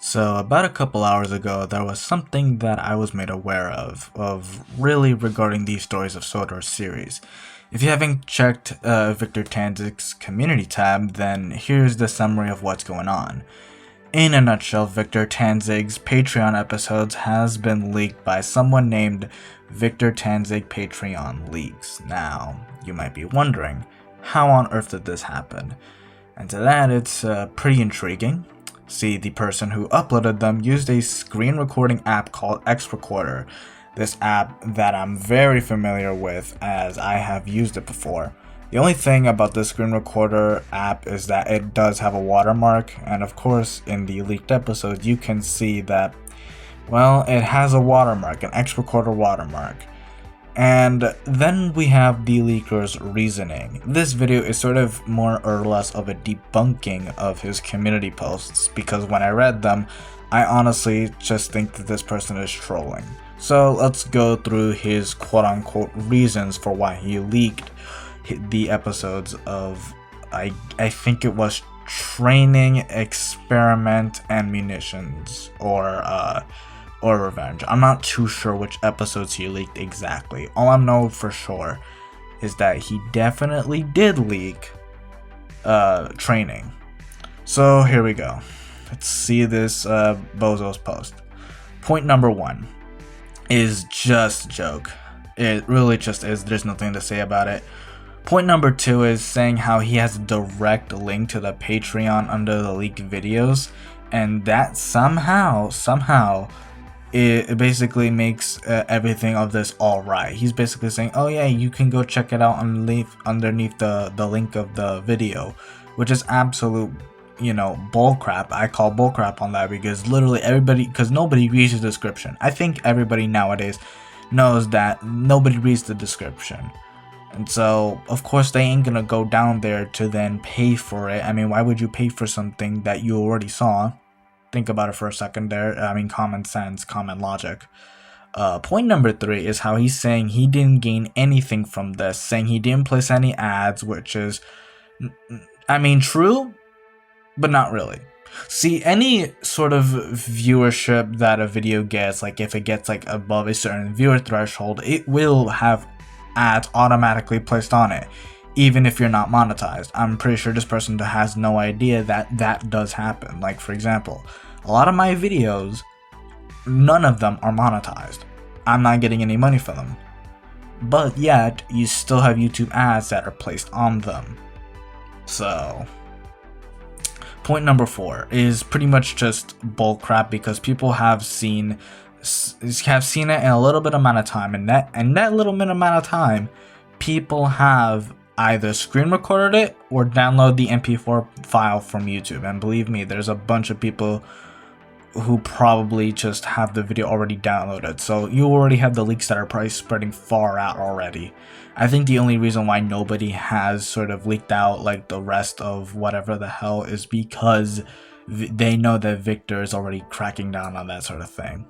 So about a couple hours ago, there was something that I was made aware of really regarding these Stories of Sodor series. If you haven't checked Victor Tanzig's community tab, then here's the summary of what's going on. In a nutshell, Victor Tanzig's Patreon episodes has been leaked by someone named Victor Tanzig Patreon Leaks. Now, you might be wondering, how on earth did this happen? And to that, it's pretty intriguing. See, the person who uploaded them used a screen recording app called X Recorder. This app that I'm very familiar with as I have used it before. The only thing about this screen recorder app is that it does have a watermark, and of course in the leaked episode you can see that, well, it has a watermark, an X Recorder watermark. And then we have the leaker's reasoning. This video is sort of more or less of a debunking of his community posts, because when I read them, I honestly just think that this person is trolling. So let's go through his quote-unquote reasons for why he leaked the episodes of, I think it was Training, Experiment, and Munitions, or Revenge. I'm not too sure which episodes he leaked exactly. All I know for sure is that he definitely did leak Training. So here we go. Let's see this Bozo's post. Point number 1 is just a joke. It really just is. There's nothing to say about it. Point number 2 is saying how he has a direct link to the Patreon under the leaked videos, and that somehow it basically makes everything of this alright. He's basically saying, oh yeah, you can go check it out underneath the link of the video, which is absolute, bullcrap. I call bullcrap on that because literally everybody, because nobody reads the description. I think everybody nowadays knows that nobody reads the description. And so, of course, they ain't gonna go down there to then pay for it. I mean, why would you pay for something that you already saw? Think about it for a second there. I mean, common sense, common logic. Point number 3 is how he's saying he didn't gain anything from this, saying he didn't place any ads, which is, I mean, true, but not really. See, any sort of viewership that a video gets, like if it gets like above a certain viewer threshold, it will have ads automatically placed on it, even if you're not monetized. I'm pretty sure this person has no idea that that does happen. Like, for example, a lot of my videos, none of them are monetized. I'm not getting any money for them, but yet you still have YouTube ads that are placed on them. So point number 4 is pretty much just bullcrap, because people have seen it in a little bit amount of time, and that little bit amount of time, people have either screen recorded it or download the MP4 file from YouTube. And believe me, there's a bunch of people who probably just have the video already downloaded, so you already have the leaks that are probably spreading far out already. I think the only reason why nobody has sort of leaked out like the rest of whatever the hell is because they know that Victor is already cracking down on that sort of thing.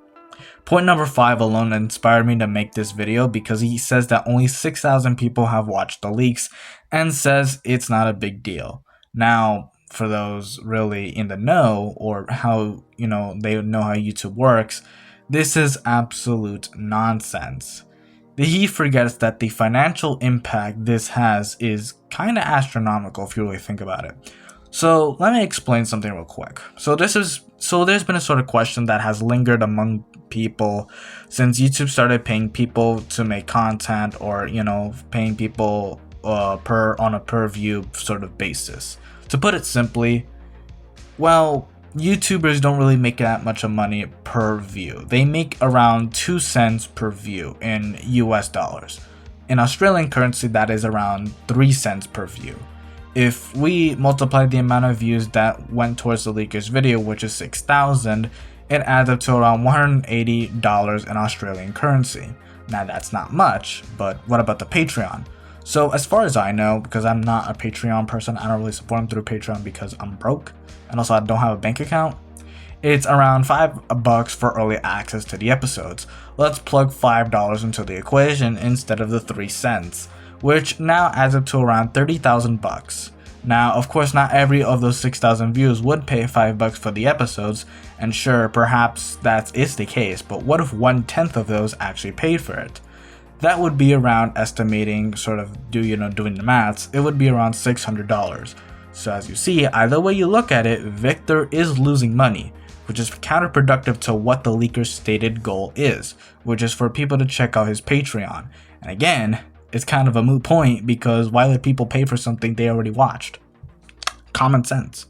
Point number 5 alone inspired me to make this video, because he says that only 6,000 people have watched the leaks and says it's not a big deal. Now, for those really in the know, or how, they know how YouTube works, this is absolute nonsense. He forgets that the financial impact this has is kind of astronomical if you really think about it. So let me explain something real quick. So there's been a sort of question that has lingered among people since YouTube started paying people to make content, or paying people on a per view sort of basis. To put it simply, well, YouTubers don't really make that much of money per view. They make around 2 cents per view in US dollars. In Australian currency, that is around 3 cents per view. If we multiply the amount of views that went towards the leaker's video, which is 6,000, it adds up to around $180 in Australian currency. Now that's not much, but what about the Patreon? So as far as I know, because I'm not a Patreon person, I don't really support them through Patreon because I'm broke, and also I don't have a bank account, it's around $5 for early access to the episodes. Let's plug $5 into the equation instead of the 3 cents, which now adds up to around 30,000 bucks. Now, of course, not every of those 6,000 views would pay $5 for the episodes, and sure, perhaps that is the case, but what if 1/10 of those actually paid for it? That would be around, estimating, sort of doing the maths, it would be around $600. So as you see, either way you look at it, Victor is losing money, which is counterproductive to what the leaker's stated goal is, which is for people to check out his Patreon. And again, it's kind of a moot point because why would people pay for something they already watched? Common sense.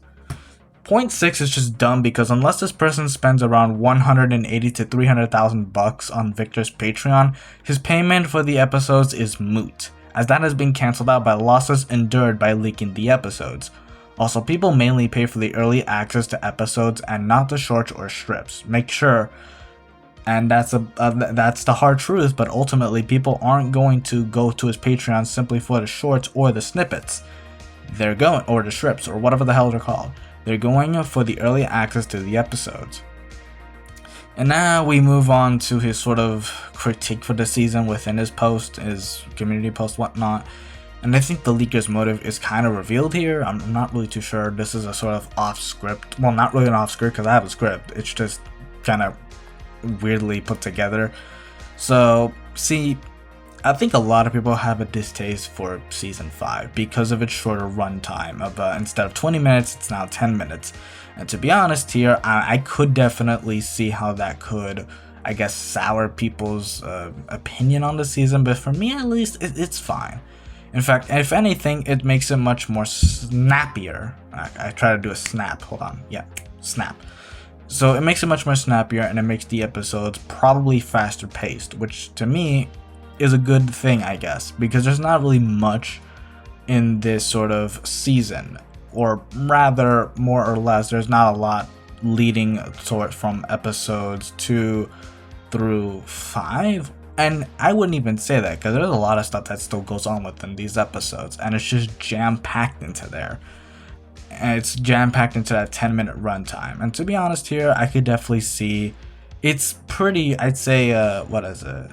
Point 6 is just dumb because unless this person spends around $180,000 to $300,000 on Victor's Patreon, his payment for the episodes is moot, as that has been cancelled out by losses endured by leaking the episodes. Also, people mainly pay for the early access to episodes and not the shorts or strips. Make sure, and that's the hard truth, but ultimately people aren't going to go to his Patreon simply for the shorts or the snippets. They're going, or the strips, or whatever the hell they're called. They're going for the early access to the episodes. And now we move on to his sort of critique for the season within his post, his community post, whatnot. And I think the leaker's motive is kind of revealed here. I'm not really too sure. This is a sort of off script. Well, not really an off script because I have a script. It's just kind of weirdly put together. So, see, I think a lot of people have a distaste for season 5 because of its shorter runtime. Instead of 20 minutes, it's now 10 minutes. And to be honest here, I could definitely see how that could, I guess, sour people's opinion on the season. But for me, at least, it's fine. In fact, if anything, it makes it much more snappier. I try to do a snap. Hold on. Yeah, snap. So it makes it much more snappier, and it makes the episodes probably faster paced, which to me is a good thing, I guess, because there's not really much in this sort of season, or rather, more or less, there's not a lot leading sort from episodes 2 through 5. And I wouldn't even say that because there's a lot of stuff that still goes on within these episodes, and it's just jam-packed into there. And it's jam-packed into that 10-minute runtime. And to be honest here, I could definitely see it's pretty, I'd say, what is it?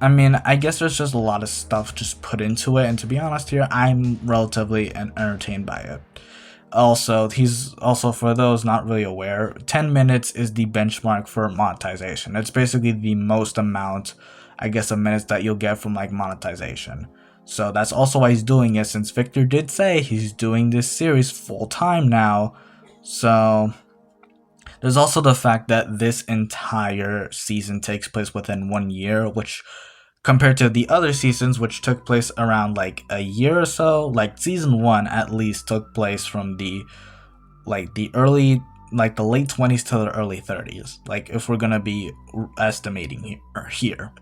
I mean, I guess there's just a lot of stuff just put into it, and to be honest here, I'm relatively entertained by it. Also, for those not really aware, 10 minutes is the benchmark for monetization. It's basically the most amount, I guess, of minutes that you'll get from like monetization. So that's also why he's doing it, since Victor did say he's doing this series full time now. So there's also the fact that this entire season takes place within 1 year, which compared to the other seasons, which took place around like a year or so, like season 1 at least took place from the late 20s to the early 30s, like if we're gonna be estimating here.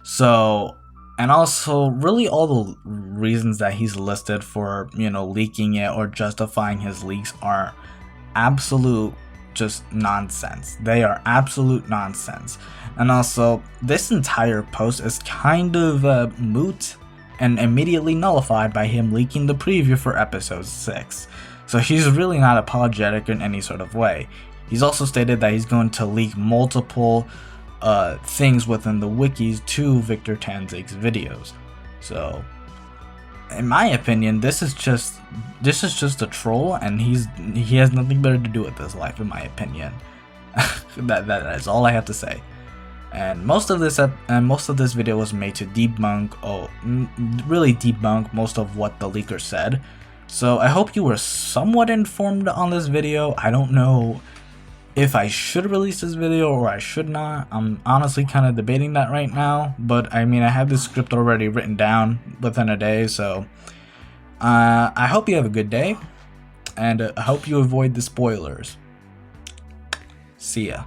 So, and also really all the reasons that he's listed for, leaking it or justifying his leaks are absolute just nonsense. They are absolute nonsense. And also, this entire post is kind of moot and immediately nullified by him leaking the preview for episode 6. So he's really not apologetic in any sort of way. He's also stated that he's going to leak multiple things within the wikis to Victor Tanzig's videos. So, in my opinion, this is just a troll, and he has nothing better to do with his life, in my opinion. that is all I have to say. And most of this video was made to debunk most of what the leaker said. So I hope you were somewhat informed on this video. I don't know if I should release this video or I should not. I'm honestly kind of debating that right now, but I mean, I have this script already written down within a day, so I hope you have a good day, and I hope you avoid the spoilers. See ya.